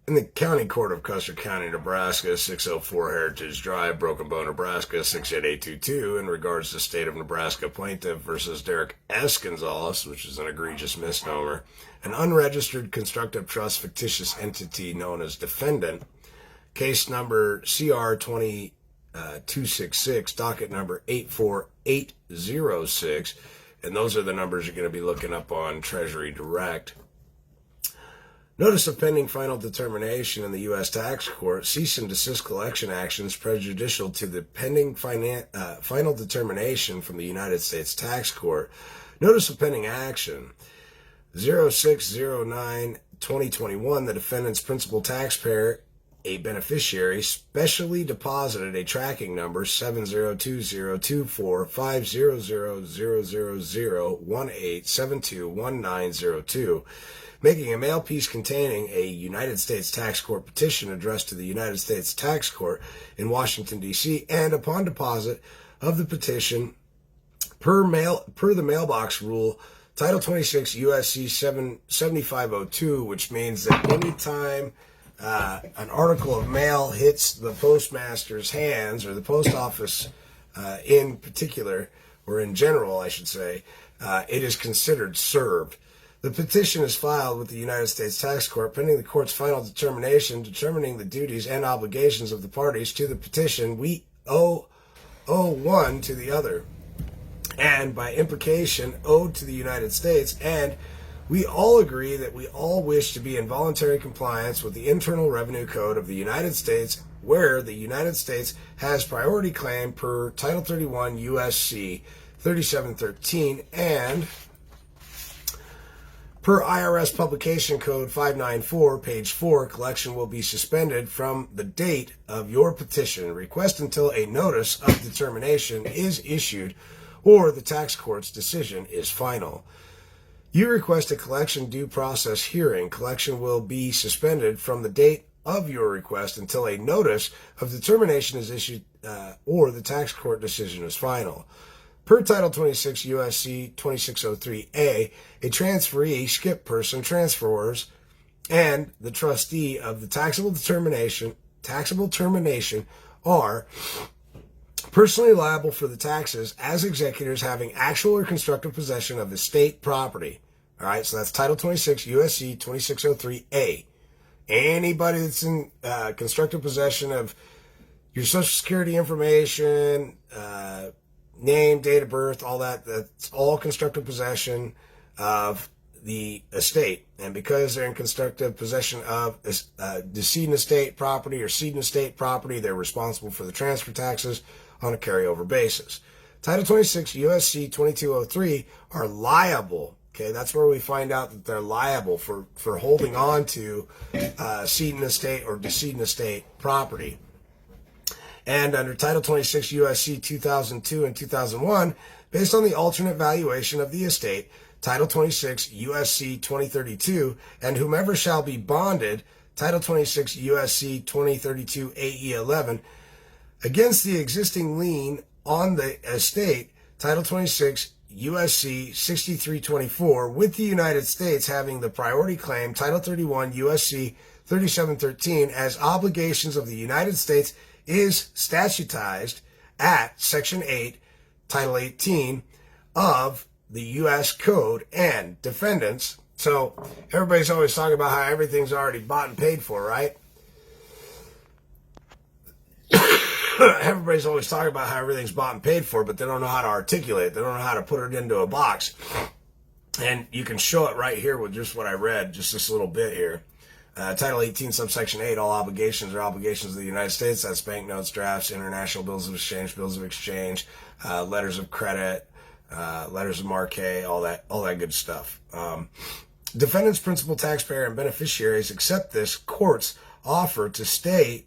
In the County Court of Custer County, Nebraska, 604 Heritage Drive, Broken Bow, Nebraska, 68822, in regards to State of Nebraska plaintiff versus Derek S. Gonzalez, which is an egregious misnomer, an unregistered constructive trust fictitious entity known as defendant, case number CR 266, docket number 84806, and those are the numbers you're going to be looking up on Treasury Direct. Notice of pending final determination in the U.S. Tax Court, cease and desist collection actions prejudicial to the pending final determination from the United States Tax Court. Notice of pending action, 0609-2021, the defendant's principal taxpayer, a beneficiary, specially deposited a tracking number 7020245000018721902, making a mail piece containing a United States Tax Court petition addressed to the United States Tax Court in Washington, D.C., and upon deposit of the petition per the mailbox rule, Title 26 U.S.C. 7502, which means that anytime an article of mail hits the postmaster's hands, or the post office in particular, or in general, I should say, it is considered served. The petition is filed with the United States Tax Court pending the court's final determination determining the duties and obligations of the parties to the petition. We owe one to the other, and by implication owed to the United States, and we all agree that we all wish to be in voluntary compliance with the Internal Revenue Code of the United States, where the United States has priority claim per Title 31 U.S.C. 3713 and per IRS Publication Code 594, page 4, collection will be suspended from the date of your petition request until a notice of determination is issued or the tax court's decision is final. You request a collection due process hearing. Collection will be suspended from the date of your request until a notice of determination is issued or the tax court decision is final. Per Title 26 U.S.C. 2603A, a transferee, skip person, transferors, and the trustee of the taxable termination are personally liable for the taxes as executors having actual or constructive possession of estate property. All right, so that's Title 26 U.S.C. 2603A. Anybody that's in constructive possession of your Social Security information, name, date of birth, all that, that's all constructive possession of the estate. And because they're in constructive possession of decedent estate property or cedent estate property, they're responsible for the transfer taxes on a carryover basis. Title 26 U.S.C. 2203 are liable. Okay, that's where we find out that they're liable for holding on to cedent estate or decedent estate property. And under Title 26 U.S.C. 2002 and 2001, based on the alternate valuation of the estate, Title 26 U.S.C. 2032, and whomever shall be bonded, Title 26 U.S.C. 2032 AE 11, against the existing lien on the estate, Title 26 U.S.C. 6324, with the United States having the priority claim, Title 31 U.S.C. 3713, as obligations of the United States is statutized at Section 8, Title 18 of the U.S. Code, and defendants. So everybody's always talking about how everything's already bought and paid for, right? Everybody's always talking about how everything's bought and paid for, but they don't know how to articulate it. They don't know how to put it into a box. And you can show it right here with just what I read, just this little bit here. Title 18, subsection 8, all obligations are obligations of the United States. That's banknotes, drafts, international bills of exchange, letters of credit, letters of marque, all that good stuff. Defendants, principal taxpayer, and beneficiaries accept this court's offer to stay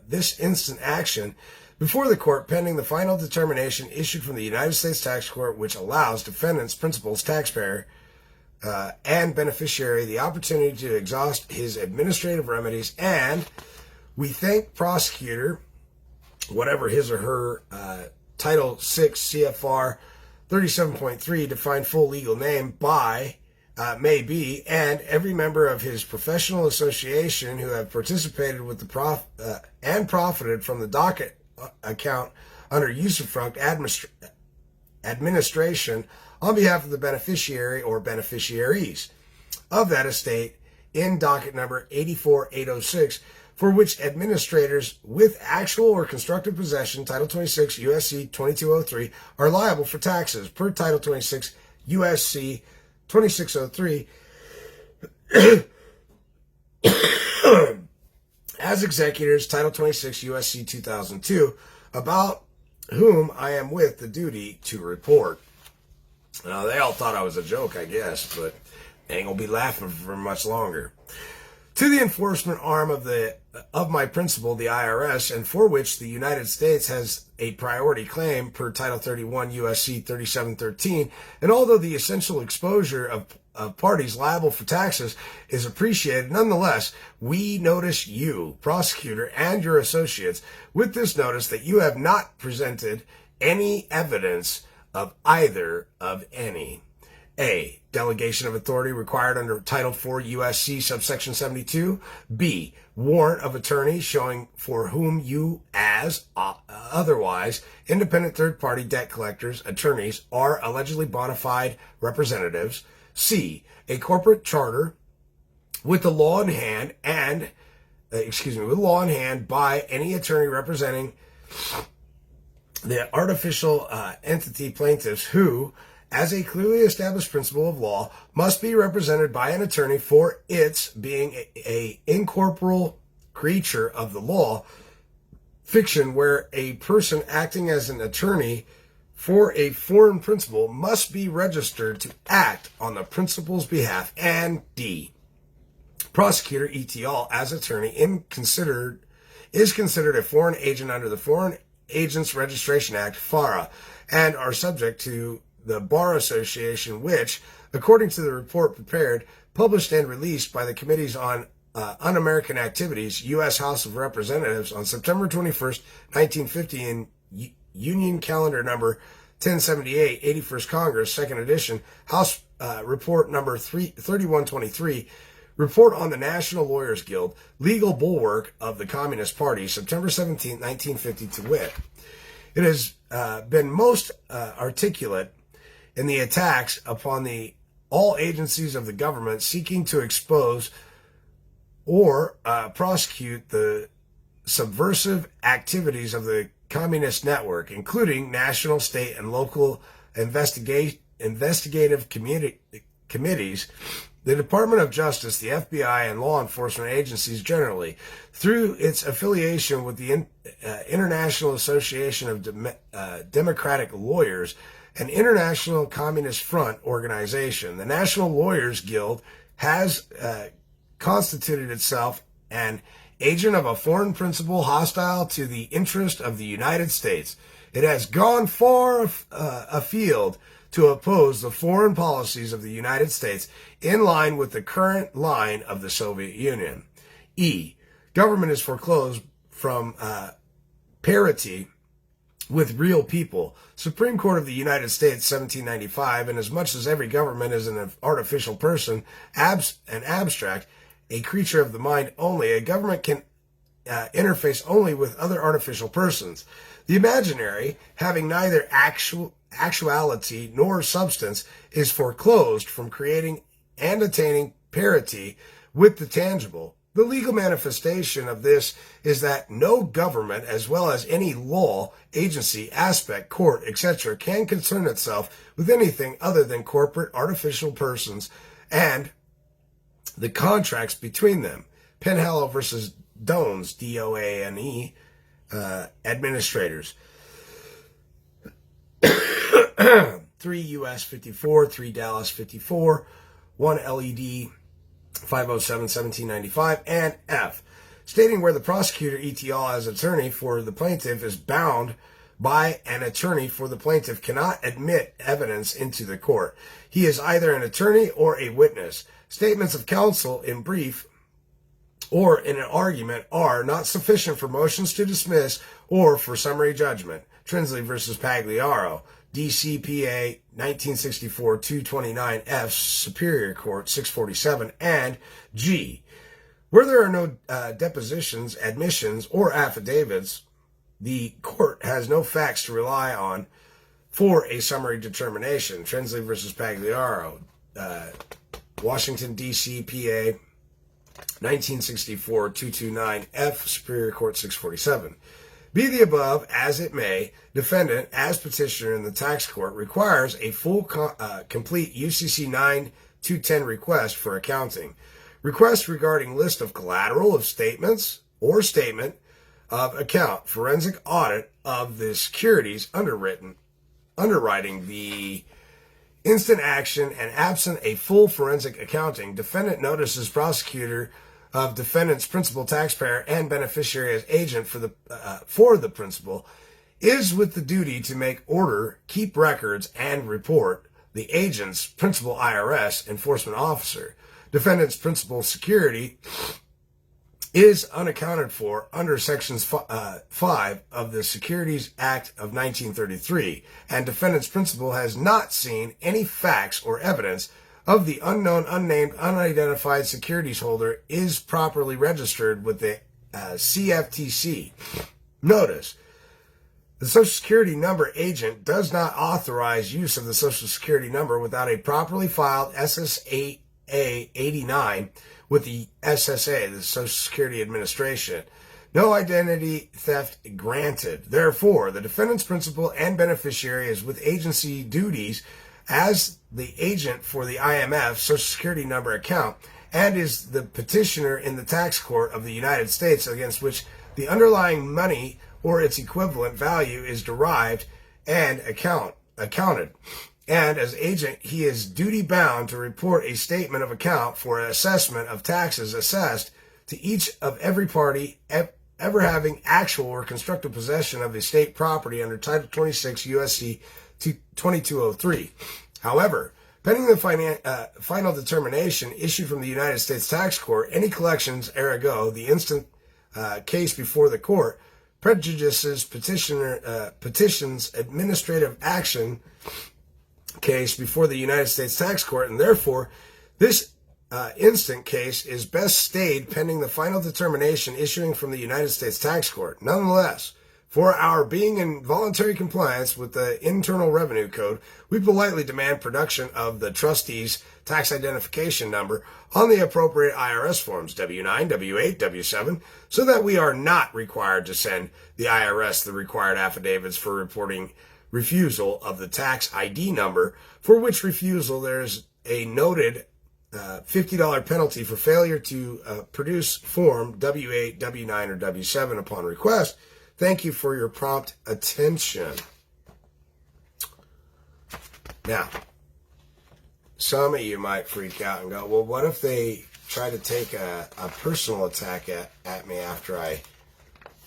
this instant action before the court pending the final determination issued from the United States Tax Court, which allows defendants, principals, taxpayer, and beneficiary the opportunity to exhaust his administrative remedies. And we thank prosecutor, whatever his or her Title 6 CFR 37.3 defined full legal name, by may be, and every member of his professional association who have participated with the and profited from the docket account under usufruct administration on behalf of the beneficiary or beneficiaries of that estate in docket number 84806, for which administrators with actual or constructive possession, Title 26 USC 2203, are liable for taxes per Title 26 USC 2603 as executors, Title 26 USC 2002, about whom I am with the duty to report. Now, they all thought I was a joke, I guess, but they ain't gonna be laughing for much longer. To the enforcement arm of my principal, the IRS, and for which the United States has a priority claim per Title 31 USC 3713, and although the essential exposure of parties liable for taxes is appreciated, nonetheless, we notice you, prosecutor, and your associates with this notice that you have not presented any evidence of either of any. A. Delegation of authority required under Title 4 USC subsection 72. B. Warrant of attorney showing for whom you as otherwise independent third-party debt collectors, attorneys, are allegedly bona fide representatives. C. A corporate charter with the law in hand by any attorney representing the artificial entity plaintiffs who, as a clearly established principle of law, must be represented by an attorney for its being a incorporeal creature of the law, fiction where a person acting as an attorney for a foreign principal must be registered to act on the principal's behalf. And D. Prosecutor et al. As attorney is considered a foreign agent under the Foreign Agents Registration Act, FARA, and are subject to the Bar Association, which, according to the report prepared, published, and released by the Committees on Un-American Activities, U.S. House of Representatives, on September 21st, 1950, in Union Calendar number 1078, 81st Congress, 2nd edition, House Report number 3123, Report on the National Lawyers Guild, Legal Bulwark of the Communist Party, September 17, 1950, to wit. It has been most articulate in the attacks upon all agencies of the government seeking to expose or prosecute the subversive activities of the communist network, including national, state, and local investigative committees, the Department of Justice, the FBI, and law enforcement agencies generally, through its affiliation with the International Association of Democratic Lawyers, an international communist front organization. The National Lawyers Guild has constituted itself an agent of a foreign principal hostile to the interest of the United States. It has gone far afield to oppose the foreign policies of the United States in line with the current line of the Soviet Union. E. Government is foreclosed from parity with real people. Supreme Court of the United States, 1795, and as much as every government is an artificial person, an abstract, a creature of the mind only, a government can interface only with other artificial persons. The imaginary, having neither actuality nor substance, is foreclosed from creating and attaining parity with the tangible. The legal manifestation of this is that no government, as well as any law, agency, aspect, court, etc., can concern itself with anything other than corporate artificial persons and the contracts between them. Penhallow versus Doane, D-O-A-N-E, administrators. 3 U.S. 54, 3 Dallas 54, 1 LED 507, 1795, and F, stating where the prosecutor et al. As attorney for the plaintiff is bound by an attorney for the plaintiff cannot admit evidence into the court. He is either an attorney or a witness. Statements of counsel in brief or in an argument are not sufficient for motions to dismiss or for summary judgment. Trinsley versus Pagliaro, DCPA 1964-229F, Superior Court 647, and G, where there are no depositions, admissions, or affidavits, the court has no facts to rely on for a summary determination. Trensley versus Pagliaro, Washington, D.C., PA, 1964-229F, Superior Court 647. Be the above as it may, defendant, as petitioner in the tax court, requires a full, complete UCC 9-210 request for accounting. Request regarding list of collateral of statements or statement of account, forensic audit of the securities underwriting the instant action, and absent a full forensic accounting, defendant notices prosecutor of defendant's principal taxpayer and beneficiary as agent for the principal is with the duty to make order, keep records, and report the agent's principal IRS enforcement officer. Defendant's principal security is unaccounted for under Sections 5 of the Securities Act of 1933, and defendant's principal has not seen any facts or evidence of the unknown, unnamed, unidentified securities holder is properly registered with the CFTC. Notice, the Social Security number agent does not authorize use of the Social Security number without a properly filed SSA 89 with the SSA, the Social Security Administration. No identity theft granted. Therefore, the defendant's principal and beneficiary is with agency duties as the agent for the IMF Social Security number account and is the petitioner in the tax court of the United States against which the underlying money or its equivalent value is derived and accounted. And as agent, he is duty bound to report a statement of account for an assessment of taxes assessed to each of every party ever having actual or constructive possession of the state property under Title 26 U.S.C. 2203. However, pending the final determination issued from the United States Tax Court, any collections, ergo, the instant case before the court, prejudices petition's administrative action case before the United States Tax Court, and therefore this instant case is best stayed pending the final determination issuing from the United States Tax Court. Nonetheless, for our being in voluntary compliance with the Internal Revenue Code, we politely demand production of the trustee's tax identification number on the appropriate IRS forms W-9, W-8, W-7, so that we are not required to send the IRS the required affidavits for reporting refusal of the tax ID number, for which refusal there is a noted $50 penalty for failure to produce form W-8, W-9, or W-7 upon request. Thank you for your prompt attention. Now, some of you might freak out and go, well, what if they try to take a personal attack at me after I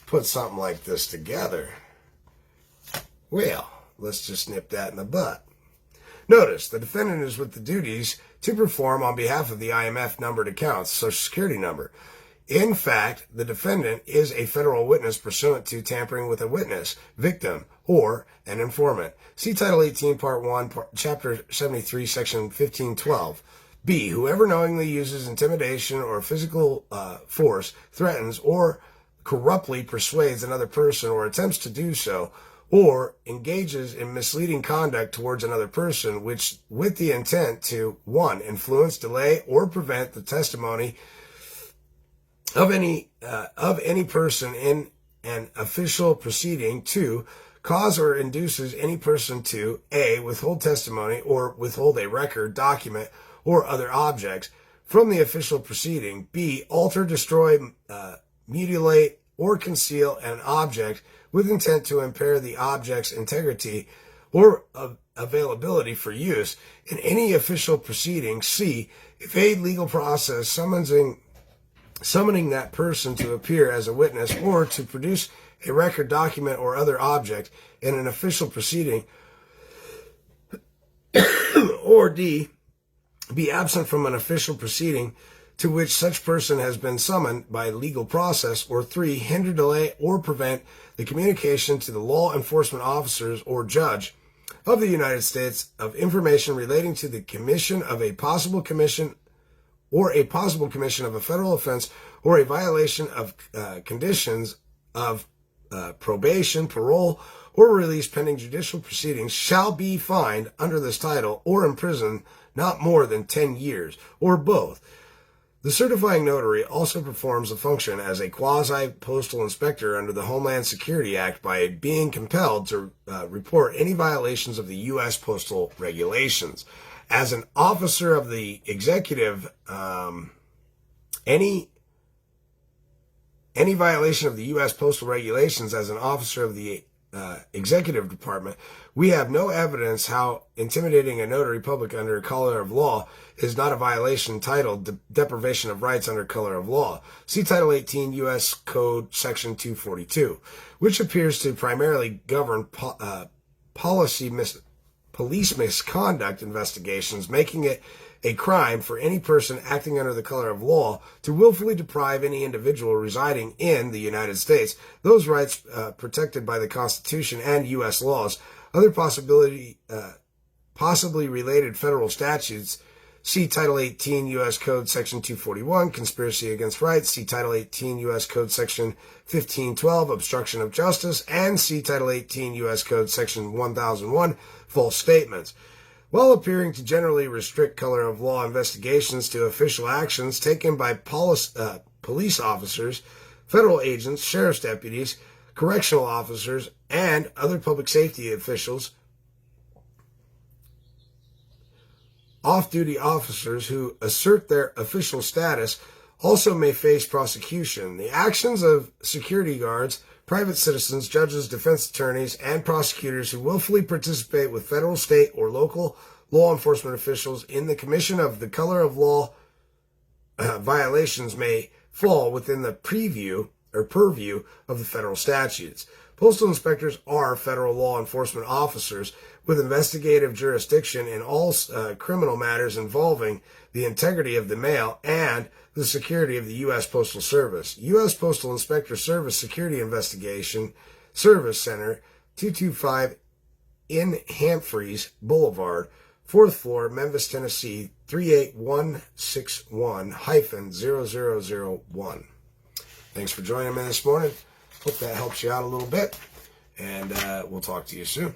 put something like this together? Well, let's just nip that in the butt. Notice, the defendant is with the duties to perform on behalf of the IMF numbered accounts, Social Security number. In fact, the defendant is a federal witness pursuant to tampering with a witness, victim, or an informant. See Title 18, Part 1, Chapter 73, Section 1512. B. Whoever knowingly uses intimidation or physical force, threatens, or corruptly persuades another person or attempts to do so, or engages in misleading conduct towards another person, which with the intent to 1. Influence, delay, or prevent the testimony of any person in an official proceeding. 2. Cause or induces any person to A. Withhold testimony or withhold a record, document, or other objects from the official proceeding. B. Alter, destroy, mutilate, or conceal an object with intent to impair the object's integrity or availability for use in any official proceeding. C. Evade legal process, summoning that person to appear as a witness or to produce a record, document, or other object in an official proceeding. Or D. Be absent from an official proceeding to which such person has been summoned by legal process. Or 3. Hinder, delay, or prevent the communication to the law enforcement officers or judge of the United States of information relating to the commission of a possible commission or a possible commission of a federal offense or a violation of conditions of probation, parole, or release pending judicial proceedings shall be fined under this title or imprisoned not more than 10 years, or both. The certifying notary also performs a function as a quasi-postal inspector under the Homeland Security Act by being compelled to report any violations of the U.S. postal regulations. As an officer of the executive, any violation of the U.S. postal regulations as an officer of the executive department, we have no evidence how intimidating a notary public under color of law is not a violation titled deprivation of rights under color of law. See Title 18 U.S. Code Section 242, which appears to primarily govern police misconduct investigations, making it a crime for any person acting under the color of law to willfully deprive any individual residing in the United States those rights protected by the Constitution and U.S. laws. Other possibly related federal statutes. See Title 18 U.S. Code Section 241, Conspiracy Against Rights. See Title 18 U.S. Code Section 1512, Obstruction of Justice. And see Title 18 U.S. Code Section 1001, False Statements. While appearing to generally restrict color of law investigations to official actions taken by police officers, federal agents, sheriff's deputies, correctional officers, and other public safety officials, off-duty officers who assert their official status also may face prosecution. The actions of security guards, private citizens, judges, defense attorneys, and prosecutors who willfully participate with federal, state, or local law enforcement officials in the commission of the color of law violations may fall within the purview of the federal statutes. Postal inspectors are federal law enforcement officers with investigative jurisdiction in all criminal matters involving the integrity of the mail and the security of the U.S. Postal Service. U.S. Postal Inspector Service Security Investigation Service Center, 225 in Humphreys Boulevard, 4th floor, Memphis, Tennessee, 38161-0001. Thanks for joining me this morning. Hope that helps you out a little bit, and we'll talk to you soon.